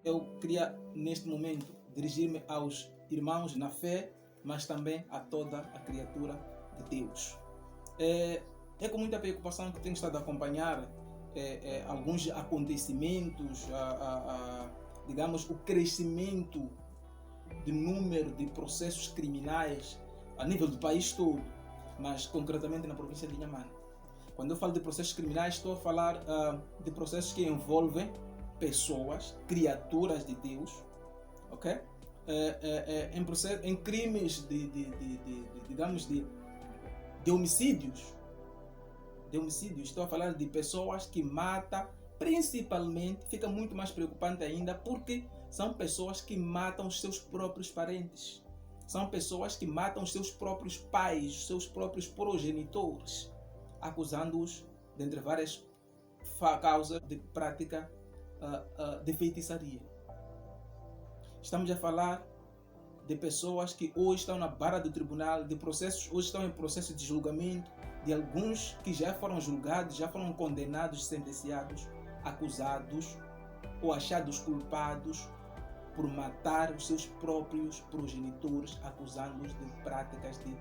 eu queria, neste momento, dirigir-me aos irmãos na fé, mas também a toda a criatura de Deus. É com muita preocupação que tenho estado a acompanhar alguns acontecimentos, digamos, o crescimento do número de processos criminais a nível do país todo, mas concretamente na província de Inhambane. Quando eu falo de processos criminais, estou a falar de processos que envolvem pessoas, criaturas de Deus, ok? Em crimes de homicídios. Estou a falar de pessoas que matam, principalmente, fica muito mais preocupante ainda, porque são pessoas que matam os seus próprios parentes. São pessoas que matam os seus próprios pais, os seus próprios progenitores, acusando-os, dentre várias causas, de prática de feitiçaria. Estamos a falar de pessoas que hoje estão na barra do tribunal, de processos, hoje estão em processo de julgamento, de alguns que já foram julgados, já foram condenados, sentenciados, acusados ou achados culpados por matar os seus próprios progenitores, acusando-os de práticas de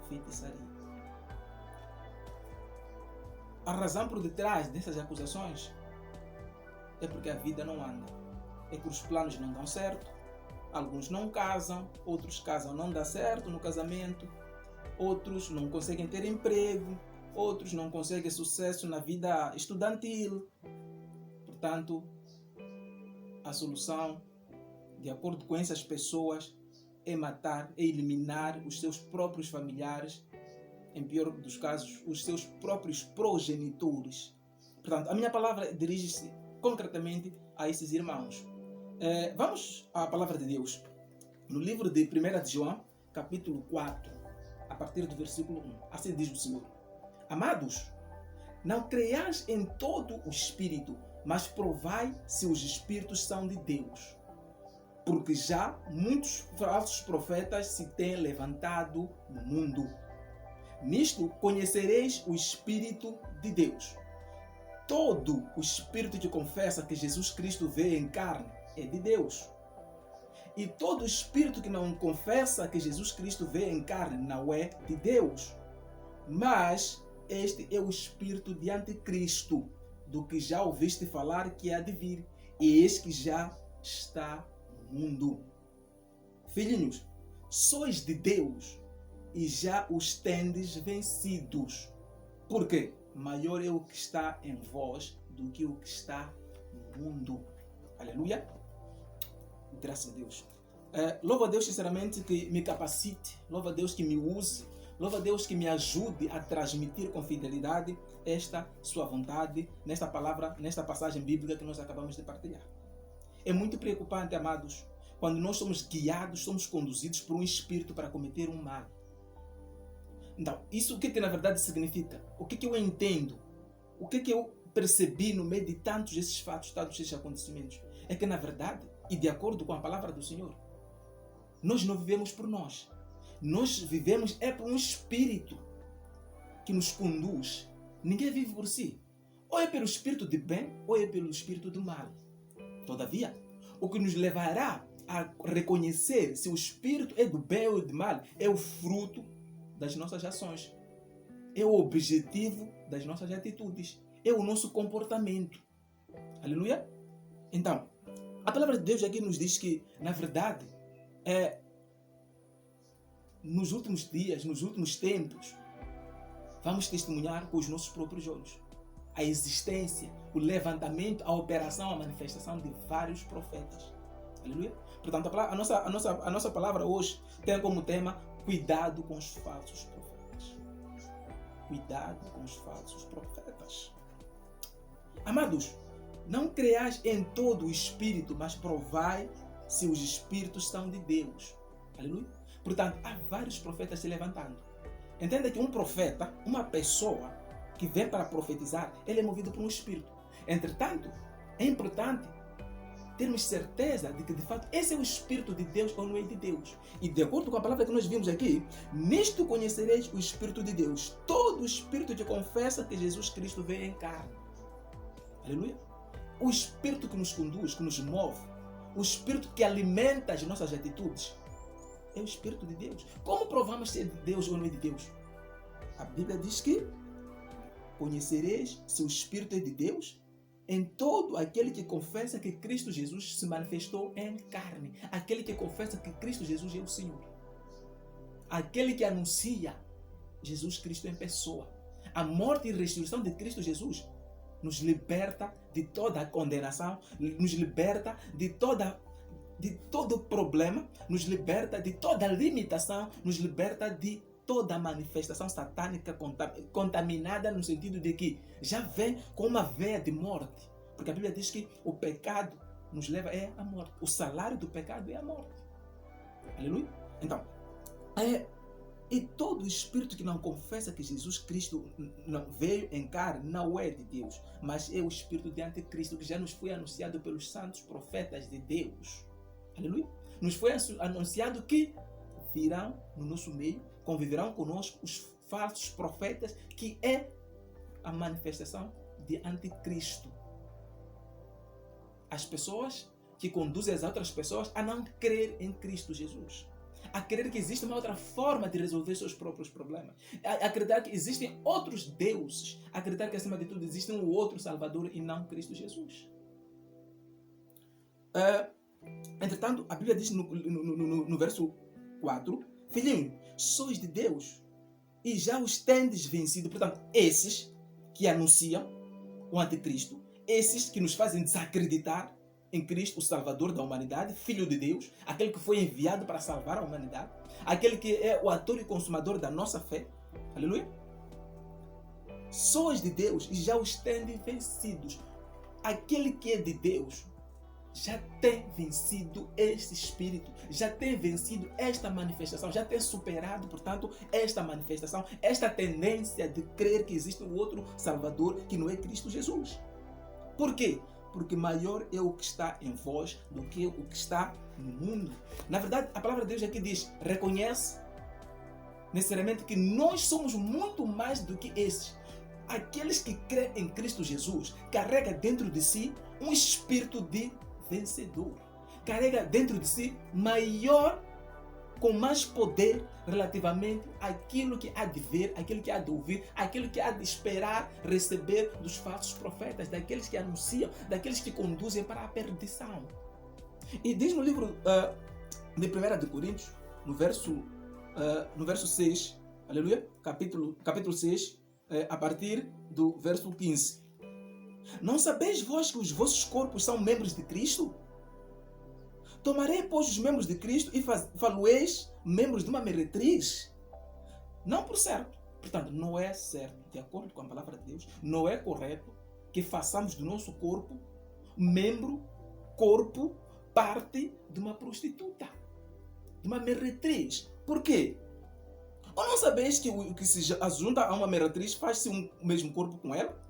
feitiçaria. A razão por detrás dessas acusações é porque a vida não anda. É que os planos não dão certo, alguns não casam, outros casam não dá certo no casamento, outros não conseguem ter emprego, outros não conseguem sucesso na vida estudantil. Portanto, a solução, de acordo com essas pessoas, é matar, é eliminar os seus próprios familiares, em pior dos casos, os seus próprios progenitores. Portanto, a minha palavra dirige-se concretamente a esses irmãos. Vamos à palavra de Deus. No livro de 1 de João, capítulo 4, a partir do versículo 1. Assim diz o Senhor: Amados, não creiais em todo o Espírito, mas provai se os Espíritos são de Deus. Porque já muitos falsos profetas se têm levantado no mundo. Nisto conhecereis o Espírito de Deus. Todo o Espírito que confessa que Jesus Cristo veio em carne é de Deus. E todo Espírito que não confessa que Jesus Cristo veio em carne não é de Deus. Mas este é o Espírito de Anticristo, do que já ouviste falar que há de vir, e eis que já está no mundo. Filhinhos, sois de Deus e já os tendes vencidos. Porque maior é o que está em vós do que o que está no mundo. Aleluia. Graças a Deus. Louvo a Deus sinceramente que me capacite, louvo a Deus que me use, louvo a Deus que me ajude a transmitir com fidelidade esta sua vontade nesta palavra, nesta passagem bíblica que nós acabamos de partilhar. É muito preocupante, amados, quando nós somos guiados, somos conduzidos por um espírito para cometer um mal. Então, isso o que na verdade significa? O que eu entendo? O que eu percebi no meio de tantos esses fatos, tantos esses acontecimentos? É que na verdade, e de acordo com a palavra do Senhor, nós não vivemos por nós. Nós vivemos por um espírito que nos conduz. Ninguém vive por si. Ou é pelo espírito de bem, ou é pelo espírito do mal. Todavia, o que nos levará a reconhecer se o espírito é do bem ou do mal é o fruto das nossas ações. É o objetivo das nossas atitudes. É o nosso comportamento. Aleluia? Então, a palavra de Deus aqui nos diz que, na verdade, nos últimos dias, nos últimos tempos, vamos testemunhar com os nossos próprios olhos a existência, o levantamento, a operação, a manifestação de vários profetas. Aleluia? Portanto, a nossa palavra hoje tem como tema cuidado com os falsos profetas. Cuidado com os falsos profetas. Amados, não creiais em todo o Espírito, mas provai se os Espíritos são de Deus. Aleluia? Portanto, há vários profetas se levantando. Entenda que um profeta, uma pessoa que vem para profetizar, ele é movido por um Espírito. Entretanto, é importante termos certeza de que, de fato, esse é o Espírito de Deus ou não é de Deus. E de acordo com a palavra que nós vimos aqui, nisto conhecereis o Espírito de Deus. Todo o Espírito que confessa que Jesus Cristo veio em carne. Aleluia? o Espírito que nos conduz, que nos move, o Espírito que alimenta as nossas atitudes, é o Espírito de Deus. Como provamos se é de Deus ou não é de Deus? A Bíblia diz que conhecereis se o Espírito é de Deus em todo aquele que confessa que Cristo Jesus se manifestou em carne. Aquele que confessa que Cristo Jesus é o Senhor. Aquele que anuncia Jesus Cristo em pessoa. A morte e ressurreição de Cristo Jesus nos liberta de toda a condenação, nos liberta de todo problema, nos liberta de toda limitação, nos liberta de toda manifestação satânica contaminada, no sentido de que já vem com uma veia de morte. Porque a Bíblia diz que o pecado nos leva à morte. O salário do pecado é a morte. Aleluia? Então, e todo espírito que não confessa que Jesus Cristo não veio em carne não é de Deus, mas é o espírito de anticristo que já nos foi anunciado pelos santos profetas de Deus. Aleluia? Nos foi anunciado que virão no nosso meio, conviverão conosco os falsos profetas, que é a manifestação de anticristo. As pessoas que conduzem as outras pessoas a não crer em Cristo Jesus, a crer que existe uma outra forma de resolver seus próprios problemas, a acreditar que existem outros deuses, a acreditar que acima de tudo existe um outro Salvador e não Cristo Jesus. Entretanto, a Bíblia diz no verso 4: filhinho, sois de Deus e já os tendes vencido. Portanto, esses que anunciam o anticristo, esses que nos fazem desacreditar em Cristo, o Salvador da humanidade, Filho de Deus, aquele que foi enviado para salvar a humanidade, aquele que é o autor e consumador da nossa fé. Aleluia. Sois de Deus e já os tendes vencidos. Aquele que é de Deus já tem vencido este espírito, já tem vencido esta manifestação, já tem superado, portanto, esta manifestação, esta tendência de crer que existe um outro Salvador que não é Cristo Jesus. Por quê? Porque maior é o que está em vós do que o que está no mundo. Na verdade, a palavra de Deus aqui diz, reconhece necessariamente que nós somos muito mais do que esses. Aqueles que creem em Cristo Jesus carregam dentro de si um espírito de vencedor. Carrega dentro de si com mais poder relativamente àquilo que há de ver, aquilo que há de ouvir, aquilo que há de esperar receber dos falsos profetas, daqueles que anunciam, daqueles que conduzem para a perdição. E diz no livro de 1 de Coríntios, no verso 6, aleluia, capítulo 6, a partir do verso 15. Não sabeis vós que os vossos corpos são membros de Cristo? Tomarei, pois, os membros de Cristo e falo-eis membros de uma meretriz? Não por certo. Portanto, não é certo, de acordo com a palavra de Deus, não é correto que façamos do nosso corpo parte de uma prostituta, de uma meretriz. Por quê? Ou não sabeis que o que se junta a uma meretriz faz-se um mesmo corpo com ela?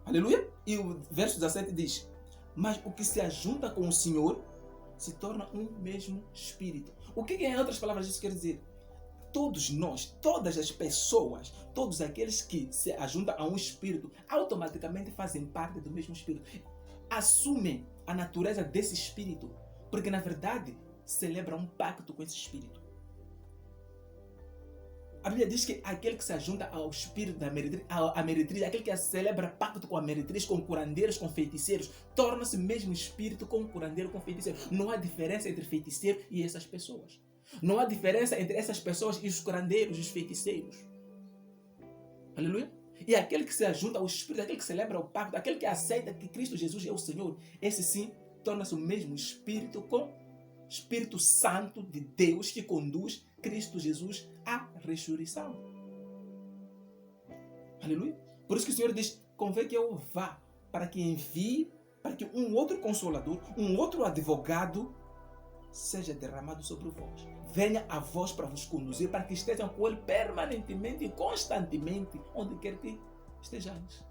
Aleluia? E o verso 17 diz, mas o que se ajunta com o Senhor se torna um mesmo espírito. O que em outras palavras isso quer dizer? Todos nós, todas as pessoas, todos aqueles que se ajuntam a um espírito, automaticamente fazem parte do mesmo espírito. Assumem a natureza desse espírito, porque na verdade celebram um pacto com esse espírito. A Bíblia diz que aquele que se ajunta ao espírito da meretriz, aquele que celebra pacto com a meretriz, com curandeiros, com feiticeiros, torna-se mesmo espírito com curandeiro, com feiticeiro. Não há diferença entre feiticeiro e essas pessoas. Não há diferença entre essas pessoas e os curandeiros, os feiticeiros. Aleluia? E aquele que se ajunta ao espírito, aquele que celebra o pacto, aquele que aceita que Cristo Jesus é o Senhor, esse sim torna-se o mesmo espírito com Espírito Santo de Deus que conduz Cristo Jesus à ressurreição. Aleluia. Por isso que o Senhor diz, convém que eu vá para que envie, para que um outro consolador, um outro advogado seja derramado sobre vós. Venha a vós para vos conduzir, para que estejam com Ele permanentemente e constantemente, onde quer que estejais.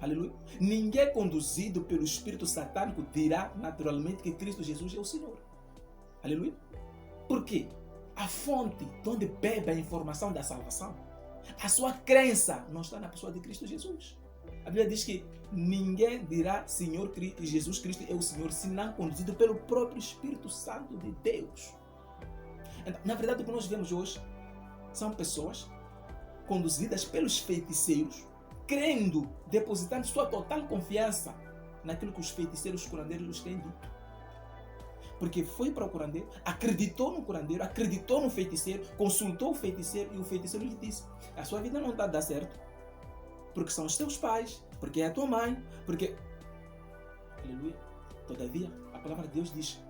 Aleluia. Ninguém conduzido pelo espírito satânico dirá naturalmente que Cristo Jesus é o Senhor. Aleluia. Por quê? A fonte de onde bebe a informação da salvação, a sua crença não está na pessoa de Cristo Jesus. A Bíblia diz que ninguém dirá Senhor Cristo, Jesus Cristo é o Senhor, senão conduzido pelo próprio Espírito Santo de Deus. Então, na verdade, o que nós vemos hoje são pessoas conduzidas pelos feiticeiros, crendo, depositando sua total confiança naquilo que os feiticeiros curandeiros lhes têm dito. Porque foi para o curandeiro, acreditou no curandeiro, acreditou no feiticeiro, consultou o feiticeiro e o feiticeiro lhe disse: a sua vida não está a dar certo, porque são os teus pais, porque é a tua mãe, porque... Aleluia. Todavia, a palavra de Deus diz: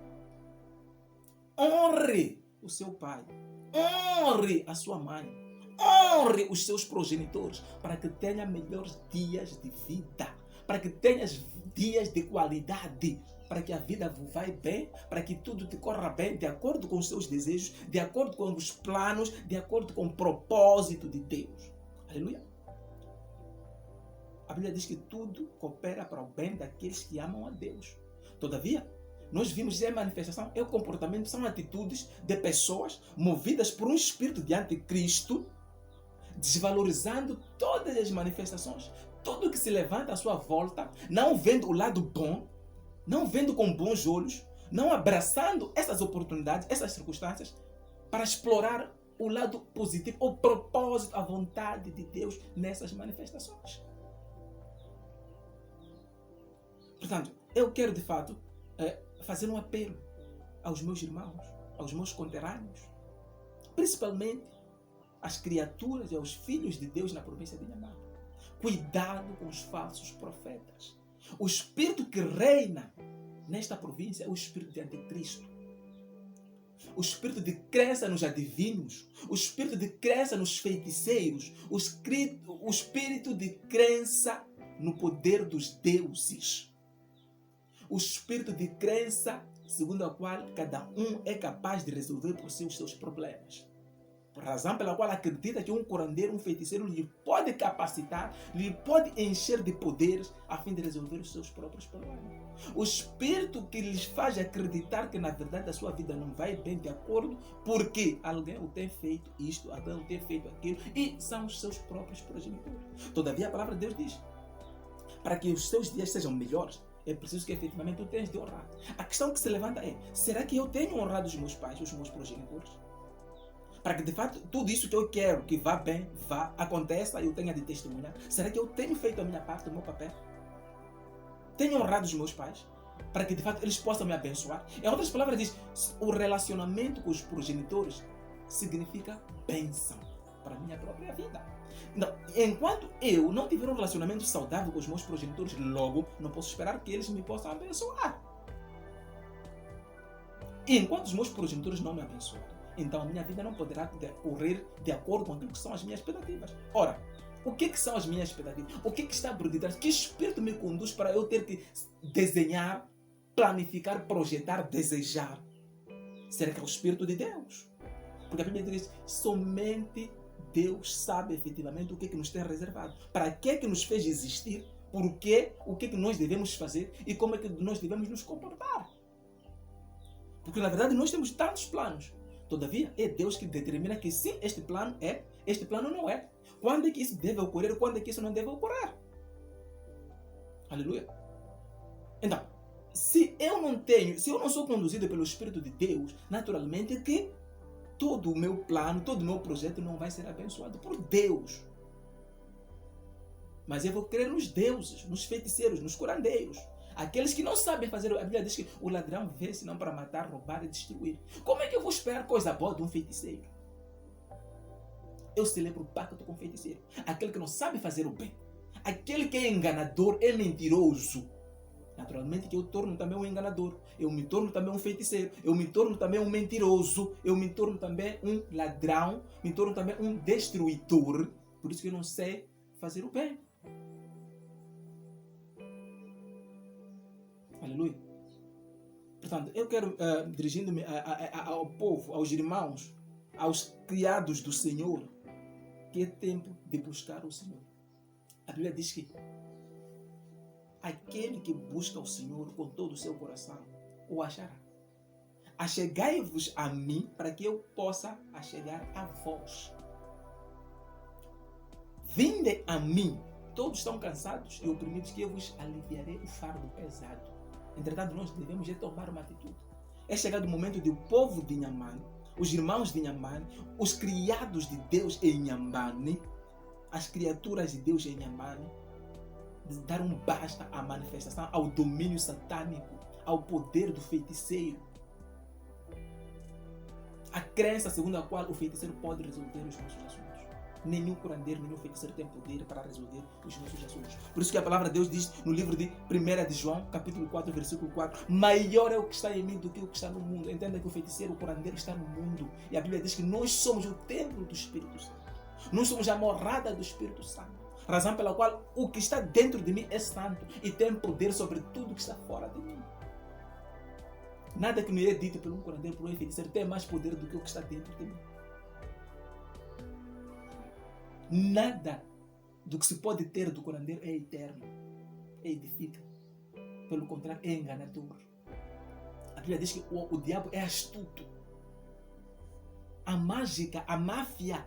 honre o seu pai, honre a sua mãe, honre os seus progenitores, para que tenha melhores dias de vida, para que tenhas dias de qualidade, para que a vida vá bem, para que tudo te corra bem, de acordo com os seus desejos, de acordo com os planos, de acordo com o propósito de Deus. Aleluia. A Bíblia diz que tudo coopera para o bem daqueles que amam a Deus. Todavia, nós vimos que a manifestação é o comportamento, são atitudes de pessoas movidas por um espírito de anticristo, desvalorizando todas as manifestações, tudo que se levanta à sua volta, não vendo o lado bom, não vendo com bons olhos, não abraçando essas oportunidades, essas circunstâncias, para explorar o lado positivo, o propósito, a vontade de Deus nessas manifestações. Portanto, eu quero de fato fazer um apelo aos meus irmãos, aos meus conterrâneos, principalmente às criaturas e aos filhos de Deus na província de Inhambane. Cuidado com os falsos profetas. O espírito que reina nesta província é o espírito de anticristo. O espírito de crença nos adivinhos, o espírito de crença nos feiticeiros, o espírito de crença no poder dos deuses. O espírito de crença segundo a qual cada um é capaz de resolver por si os seus problemas. Por razão pela qual acredita que um curandeiro, um feiticeiro lhe pode capacitar, lhe pode encher de poderes a fim de resolver os seus próprios problemas. O espírito que lhes faz acreditar que na verdade a sua vida não vai bem de acordo porque alguém o tem feito isto, alguém o tem feito aquilo, e são os seus próprios progenitores. Todavia a palavra de Deus diz: para que os seus dias sejam melhores, é preciso que efetivamente tu tenhas de honrar. A questão que se levanta é: será que eu tenho honrado os meus pais, os meus progenitores? Para que de fato tudo isso que eu quero que vá bem, aconteça e eu tenha de testemunhar. Será que eu tenho feito a minha parte, o meu papel? Tenho honrado os meus pais? Para que de fato eles possam me abençoar? Em outras palavras diz, o relacionamento com os progenitores significa bênção para a minha própria vida. Então, enquanto eu não tiver um relacionamento saudável com os meus progenitores, logo não posso esperar que eles me possam abençoar. E enquanto os meus progenitores não me abençoarem, então a minha vida não poderá decorrer de acordo com aquilo que são as minhas expectativas. Ora, o que são as minhas expectativas? O que está por detrás? Que espírito me conduz para eu ter que desenhar, planificar, projetar, desejar? Será que é o Espírito de Deus? Porque a Bíblia diz: somente Deus sabe efetivamente o que nos tem reservado. Para que nos fez existir? Por quê? O que nós devemos fazer? E como é que nós devemos nos comportar? Porque na verdade nós temos tantos planos. Todavia, é Deus que determina que sim, este plano é, este plano não é. Quando é que isso deve ocorrer, quando é que isso não deve ocorrer? Aleluia. Então, se eu não sou conduzido pelo Espírito de Deus, naturalmente é que todo o meu plano, todo o meu projeto não vai ser abençoado por Deus. Mas eu vou crer nos deuses, nos feiticeiros, nos curandeiros. Aqueles que não sabem fazer, a Bíblia diz que o ladrão vem senão para matar, roubar e destruir. Como é que eu vou esperar coisa boa de um feiticeiro? Eu celebro o pacto com o feiticeiro. Aquele que não sabe fazer o bem. Aquele que é enganador, é mentiroso. Naturalmente que eu torno também um enganador. Eu me torno também um feiticeiro. Eu me torno também um mentiroso. Eu me torno também um ladrão. Me torno também um destruidor. Por isso que eu não sei fazer o bem. Aleluia. Portanto, eu quero, dirigindo-me ao povo, aos irmãos, aos criados do Senhor, que é tempo de buscar o Senhor. A Bíblia diz que aquele que busca o Senhor com todo o seu coração, o achará. Achegai-vos a mim, para que eu possa achegar a vós. Vinde a mim, todos estão cansados e oprimidos, que eu vos aliviarei o fardo pesado. Entretanto, nós devemos tomar uma atitude. É chegado o momento de o povo de Inhambane, os irmãos de Inhambane, os criados de Deus em Inhambane, as criaturas de Deus em Inhambane, de dar um basta à manifestação, ao domínio satânico, ao poder do feiticeiro. A crença segundo a qual o feiticeiro pode resolver os nossos assuntos. Nenhum curandeiro, nenhum feiticeiro tem poder para resolver os nossos assuntos. Por isso que a palavra de Deus diz no livro de 1 de João, capítulo 4, versículo 4, maior é o que está em mim do que o que está no mundo. Entenda que o feiticeiro, o curandeiro está no mundo. E a Bíblia diz que nós somos o templo do Espírito Santo. Nós somos a morada do Espírito Santo. Razão pela qual o que está dentro de mim é santo e tem poder sobre tudo que está fora de mim. Nada que não é dito por um curandeiro, por um feiticeiro, tem mais poder do que o que está dentro de mim. Nada do que se pode ter do curandeiro é eterno, é edifica. Pelo contrário, é enganador. A Bíblia diz que o diabo é astuto. A mágica, a máfia,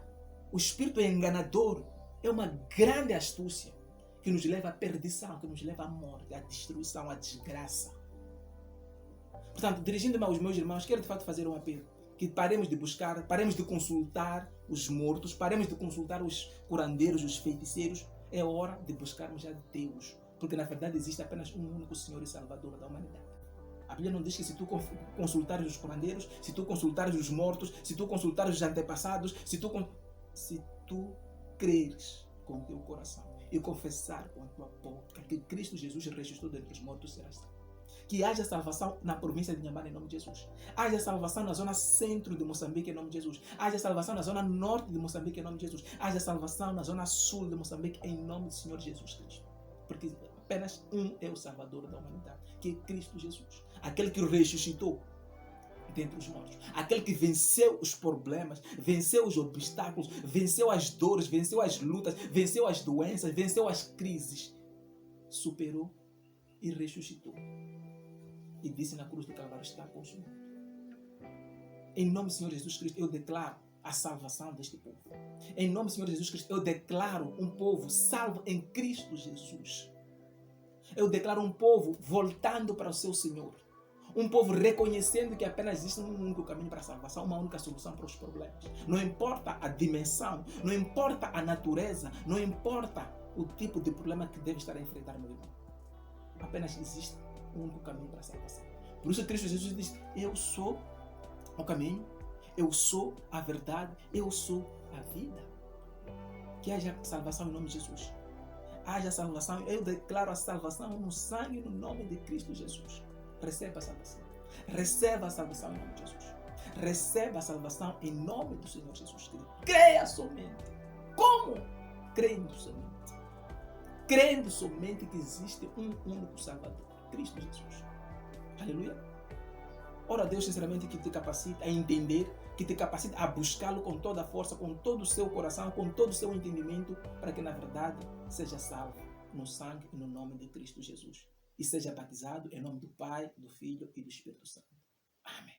o espírito é enganador. É uma grande astúcia que nos leva à perdição, que nos leva à morte, à destruição, à desgraça. Portanto, dirigindo-me aos meus irmãos, quero de fato fazer um apelo. Que paremos de buscar, paremos de consultar os mortos, paremos de consultar os curandeiros, os feiticeiros. É hora de buscarmos a Deus. Porque na verdade existe apenas um único Senhor e Salvador da humanidade. A Bíblia não diz que se tu consultares os curandeiros, se tu consultares os mortos, se tu consultares os antepassados, se tu creres com o teu coração e confessar com a tua boca que Cristo Jesus ressuscitou dentre os mortos, serás salvo. Que haja salvação na província de Inhambane em nome de Jesus. Haja salvação na zona centro de Moçambique em nome de Jesus. Haja salvação na zona norte de Moçambique em nome de Jesus. Haja salvação na zona sul de Moçambique em nome do Senhor Jesus Cristo. Porque apenas um é o Salvador da humanidade, que é Cristo Jesus. Aquele que ressuscitou dentre os mortos. Aquele que venceu os problemas, venceu os obstáculos, venceu as dores, venceu as lutas, venceu as doenças, venceu as crises. Superou e ressuscitou. E disse na cruz do Calvário: está consumido. Em nome do Senhor Jesus Cristo, eu declaro a salvação deste povo. Em nome do Senhor Jesus Cristo, eu declaro um povo salvo em Cristo Jesus. Eu declaro um povo voltando para o seu Senhor. Um povo reconhecendo que apenas existe um único caminho para a salvação, uma única solução para os problemas. Não importa a dimensão, não importa a natureza, não importa o tipo de problema que deve estar a enfrentar, meu irmão. Apenas existe um único caminho para a salvação. Por isso Cristo Jesus diz: eu sou o caminho, eu sou a verdade, eu sou a vida. Que haja salvação em nome de Jesus. Haja salvação, eu declaro a salvação no sangue e no nome de Cristo Jesus. Receba a salvação. Receba a salvação em nome de Jesus. Receba a salvação em nome do Senhor Jesus Cristo. Creia somente. Como? Crendo somente. Crendo somente que existe um único Salvador, Cristo Jesus. Aleluia. Ora, Deus sinceramente que te capacita a entender, que te capacita a buscá-lo com toda a força, com todo o seu coração, com todo o seu entendimento, para que na verdade seja salvo no sangue e no nome de Cristo Jesus. E seja batizado em nome do Pai, do Filho e do Espírito Santo. Amém.